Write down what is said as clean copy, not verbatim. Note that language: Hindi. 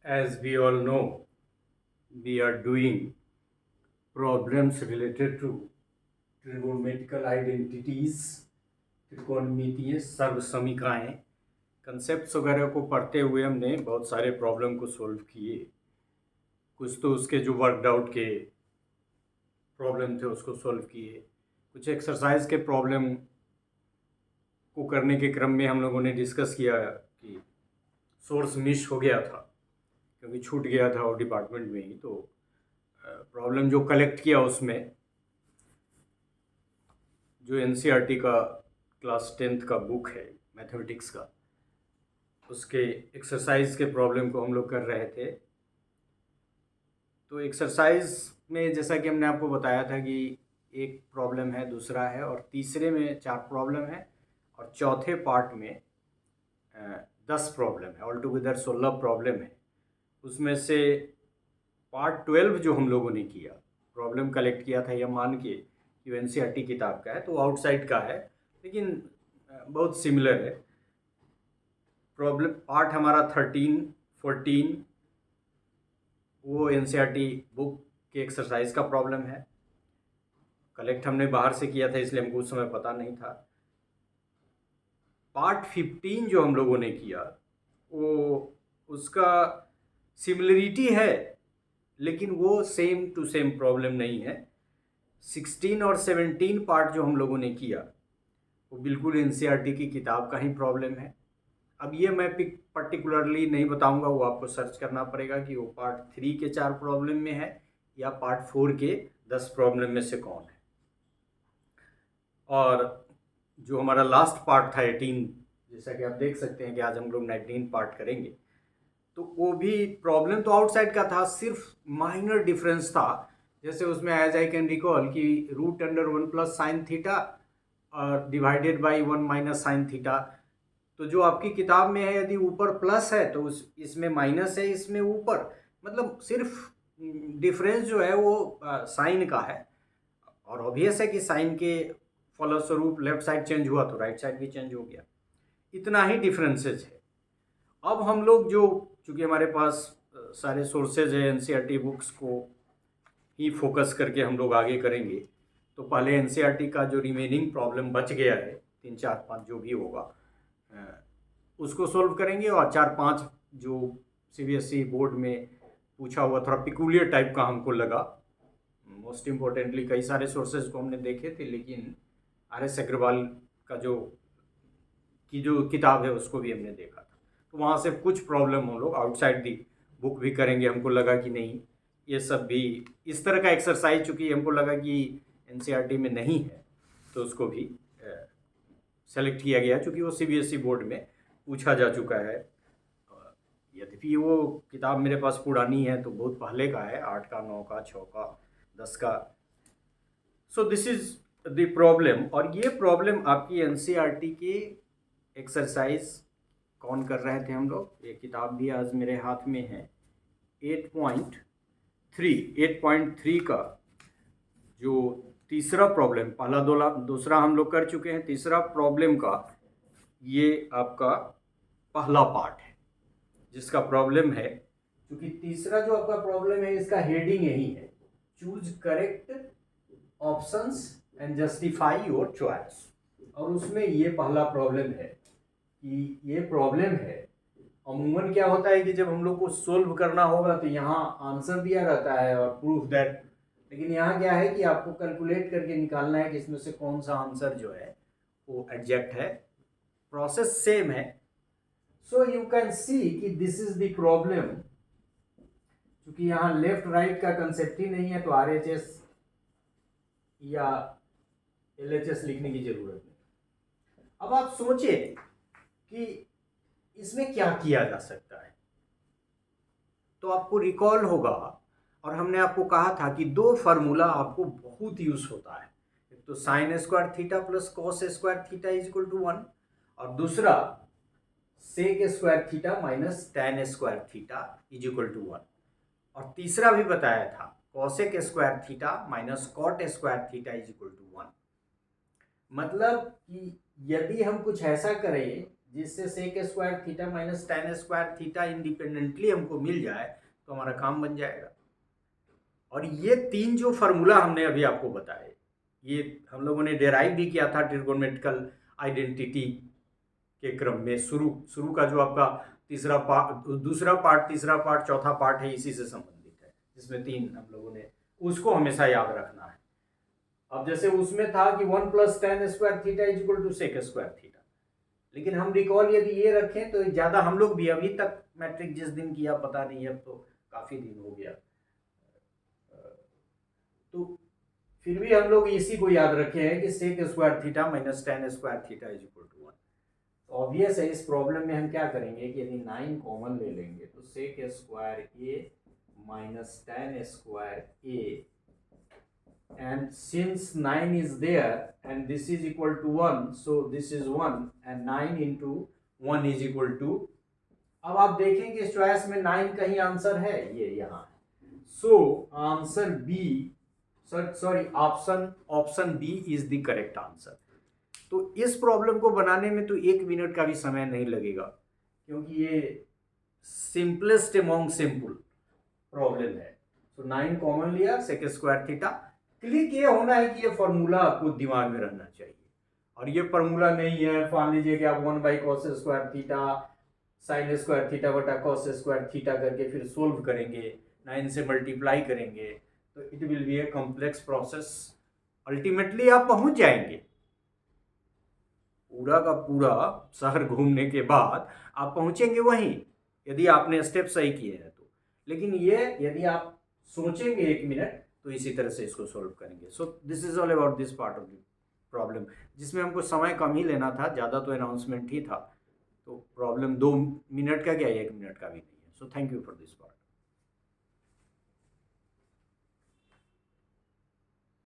As we all know, we are doing problems related to trigonometrical identities, त्रिकोणमितीय सर्वसमीकाएं, कंसेप्ट्स वगैरह को पढ़ते हुए हमने बहुत सारे प्रॉब्लम को सॉल्व किए। कुछ तो उसके जो वर्कड आउट के प्रॉब्लम थे उसको सॉल्व किए, कुछ एक्सरसाइज के प्रॉब्लम को करने के क्रम में हम लोगों ने डिस्कस किया कि सोर्स मिस हो गया था क्योंकि छूट गया था और डिपार्टमेंट में ही। तो प्रॉब्लम जो कलेक्ट किया उसमें जो एनसीईआरटी का क्लास 10th का बुक है मैथमेटिक्स का, उसके एक्सरसाइज के प्रॉब्लम को हम लोग कर रहे थे। तो एक्सरसाइज में जैसा कि हमने आपको बताया था कि एक प्रॉब्लम है, दूसरा है और तीसरे में 4 प्रॉब्लम है और चौथे पार्ट में 10 प्रॉब्लम है। ऑल टुगेदर 16 प्रॉब्लम है। उसमें से पार्ट 12 जो हम लोगों ने किया, प्रॉब्लम कलेक्ट किया था यह मान के कि एनसीईआरटी किताब का है, तो आउटसाइड का है लेकिन बहुत सिमिलर है। प्रॉब्लम पार्ट हमारा 13, 14 वो एनसीईआरटी बुक के एक्सरसाइज का प्रॉब्लम है। कलेक्ट हमने बाहर से किया था इसलिए हमको उस समय पता नहीं था। पार्ट 15 जो हम लोगों ने किया वो उसका सिमिलरिटी है लेकिन वो सेम टू सेम प्रॉब्लम नहीं है। 16 और 17 पार्ट जो हम लोगों ने किया वो बिल्कुल एनसीईआरटी की किताब का ही प्रॉब्लम है। अब ये मैं पर्टिकुलरली नहीं बताऊंगा, वो आपको सर्च करना पड़ेगा कि वो पार्ट 3 के 4 प्रॉब्लम में है या पार्ट 4 के 10 प्रॉब्लम में से कौन है। और जो हमारा लास्ट पार्ट था 18, जैसा कि आप देख सकते हैं कि आज हम लोग 19 पार्ट करेंगे, तो वो भी प्रॉब्लम तो आउटसाइड का था, सिर्फ माइनर डिफरेंस था। जैसे उसमें एज आई कैन रिकॉल कि √1 प्लस साइन थीटा और divided by 1 minus sine theta. तो जो आपकी किताब में है यदि ऊपर प्लस है तो इसमें माइनस है, इसमें ऊपर, मतलब सिर्फ डिफरेंस जो है वो साइन का है। और ऑब्वियस है कि साइन के फलस्वरूप लेफ्ट साइड चेंज हुआ तो राइट साइड भी चेंज हो गया। इतना ही डिफरेंसेज है। अब हम लोग जो, चूँकि हमारे पास सारे सोर्सेज है, एनसीईआरटी बुक्स को ही फोकस करके हम लोग आगे करेंगे। तो पहले एनसीईआरटी का जो रिमेनिंग प्रॉब्लम बच गया है 3, 4, 5 जो भी होगा उसको सॉल्व करेंगे। और 4-5 जो सीबीएसई बोर्ड में पूछा हुआ थोड़ा पिकुलियर टाइप का हमको लगा। मोस्ट इम्पोर्टेंटली कई सारे सोर्सेज को हमने देखे थे लेकिन RS अग्रवाल का जो किताब है उसको भी हमने देखा था। तो वहाँ से कुछ प्रॉब्लम हम लोग आउटसाइड दी बुक भी करेंगे। हमको लगा कि नहीं, ये सब भी इस तरह का एक्सरसाइज चूँकि हमको लगा कि एनसीईआरटी में नहीं है तो उसको भी सेलेक्ट किया गया चूँकि वो सीबीएसई बोर्ड में पूछा जा चुका है। यद्यपि वो किताब मेरे पास पुरानी है तो बहुत पहले का है, 8 का, 9 का, 6 का, 10 का। So this is the problem. और ये प्रॉब्लम आपकी एनसीईआरटी के एक्सरसाइज कौन कर रहे थे हम लोग, ये किताब भी आज मेरे हाथ में है। 8.3 का जो तीसरा प्रॉब्लम, पहला दूसरा हम लोग कर चुके हैं, तीसरा प्रॉब्लम का ये आपका पहला पार्ट है जिसका प्रॉब्लम है, क्योंकि तीसरा जो आपका प्रॉब्लम है इसका हेडिंग यही है, choose correct options and justify your choice. और उसमें ये पहला प्रॉब्लम है कि ये प्रॉब्लम है। अमूमन क्या होता है कि जब हम लोग को सोल्व करना होगा तो यहाँ आंसर दिया रहता है और प्रूफ दैट, लेकिन यहाँ क्या है कि आपको कैलकुलेट करके निकालना है कि इसमें से कौन सा आंसर जो है वो एग्जैक्ट है। प्रोसेस सेम है। सो यू कैन सी कि दिस इज द प्रॉब्लम। क्योंकि यहाँ लेफ्ट राइट का कंसेप्ट ही नहीं है तो RHS या LHS लिखने की जरूरत नहीं। अब आप सोचिए कि इसमें क्या किया जा सकता है। तो आपको रिकॉल होगा और हमने आपको कहा था कि 2 फार्मूला आपको बहुत यूज होता है, एक तो sine square theta plus cos square theta is equal to 1 और दूसरा sec square theta minus tan square theta is equal to 1। और तीसरा भी बताया था cosec square theta minus cot square theta is equal to 1। मतलब कि यदि हम कुछ ऐसा करें जिससे sec square theta minus tan square theta independently हमको मिल जाए तो हमारा काम बन जाएगा। और ये 3 जो फार्मूला हमने अभी आपको बताए, ये हम लोगों ने डेराइव भी किया था ट्रिगोनोमेट्रिकल आइडेंटिटी के क्रम में। शुरू का जो आपका दूसरा पार्ट, तीसरा पार्ट, चौथा पार्ट है, इसी से संबंधित है, जिसमें 3 हम लोगों ने, उसको हमेशा याद रखना है। अब जैसे उसमें था कि 1 + tan square theta is equal to sec square theta, लेकिन हम रिकॉल यदि ये रखें तो ज़्यादा हम लोग भी अभी तक मैट्रिक जिस दिन किया पता नहीं, अब तो काफ़ी दिन हो गया, तो फिर भी हम लोग इसी को याद रखे हैं कि sec square theta minus tan square theta is equal to 1। Obvious है इस प्रॉब्लम में हम क्या करेंगे कि यदि 9 कॉमन ले लेंगे तो sec square a minus tan square a, and since 9 is there and this is equal to 1, so this is 1 and 9 into 1 is equal to, अब आप देखें कि इस चॉइस में 9 कहीं आंसर है, ये यहाँ है। So answer B, sorry option B is the correct answer. तो इस प्रॉब्लम को बनाने में तो 1 मिनट का भी समय नहीं लगेगा, क्योंकि ये सिंपलेस्ट अमॉन्ग सिंपल प्रॉब्लम है। तो 9 कॉमन लिया, सेक स्क्वायर थीटा। क्लिक ये होना है कि ये फॉर्मूला आपको दिमाग में रहना चाहिए, और ये फॉर्मूला नहीं है मान लीजिए कि आप 1/cos square theta sine square theta बटा cos स्क्वायर थीटा करके फिर सोल्व करेंगे, 9 से मल्टीप्लाई करेंगे, तो it will be a complex process. Ultimately आप पहुंच जाएंगे, पूरा का पूरा शहर घूमने के बाद आप पहुंचेंगे वहीं, यदि आपने स्टेप सही किए हैं तो। लेकिन ये यदि आप सोचेंगे 1 मिनट तो इसी तरह से इसको सॉल्व करेंगे। So this is all about this part of the problem, जिसमें हमको समय कम ही लेना था, ज़्यादा तो अनाउंसमेंट ही था। तो प्रॉब्लम 2 मिनट का क्या 1 मिनट का भी नहीं है। So thank you for this part.